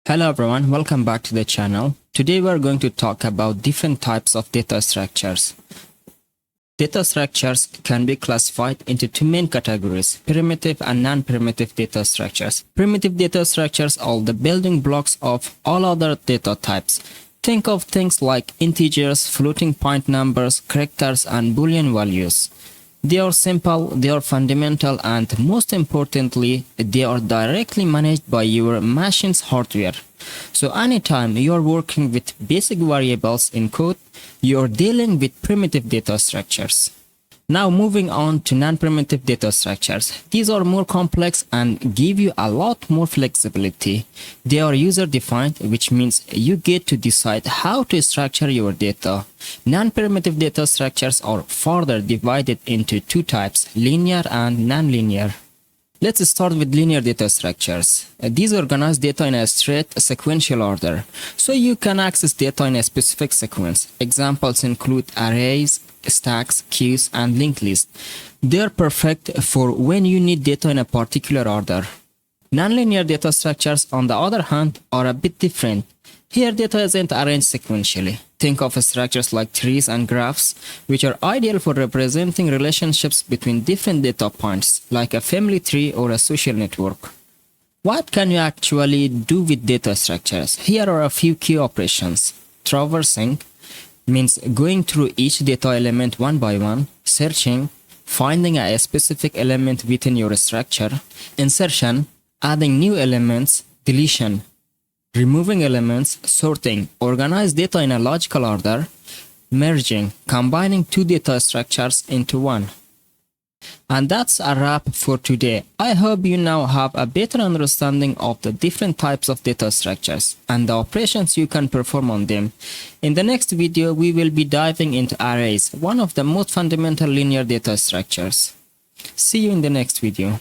Hello everyone, welcome back to the channel. Today we are going to talk about different types of data structures. Data structures can be classified into two main categories, primitive and non-primitive data structures. Primitive data structures are the building blocks of all other data types. Think of things like integers, floating point numbers, characters, and Boolean values. They are simple, they are fundamental, and most importantly, they are directly managed by your machine's hardware. So anytime you are working with basic variables in code, you are dealing with primitive data structures. Now moving on to non-primitive data structures. These are more complex and give you a lot more flexibility. They are user-defined, which means you get to decide how to structure your data. Non-primitive data structures are further divided into two types, linear and non-linear. Let's start with linear data structures. These organize data in a straight sequential order, so you can access data in a specific sequence. Examples include arrays, stacks, queues, and linked lists. They are perfect for when you need data in a particular order. Nonlinear data structures, on the other hand, are a bit different. Here data isn't arranged sequentially. Think of structures like trees and graphs, which are ideal for representing relationships between different data points, like a family tree or a social network. What can you actually do with data structures? Here are a few key operations. Traversing means going through each data element one by one. Searching, finding a specific element within your structure. Insertion, adding new elements. Deletion, removing elements. Sorting, organize data in a logical order. Merging, combining two data structures into one. And that's a wrap for today. I hope you now have a better understanding of the different types of data structures and the operations you can perform on them. In the next video, we will be diving into arrays, one of the most fundamental linear data structures. See you in the next video.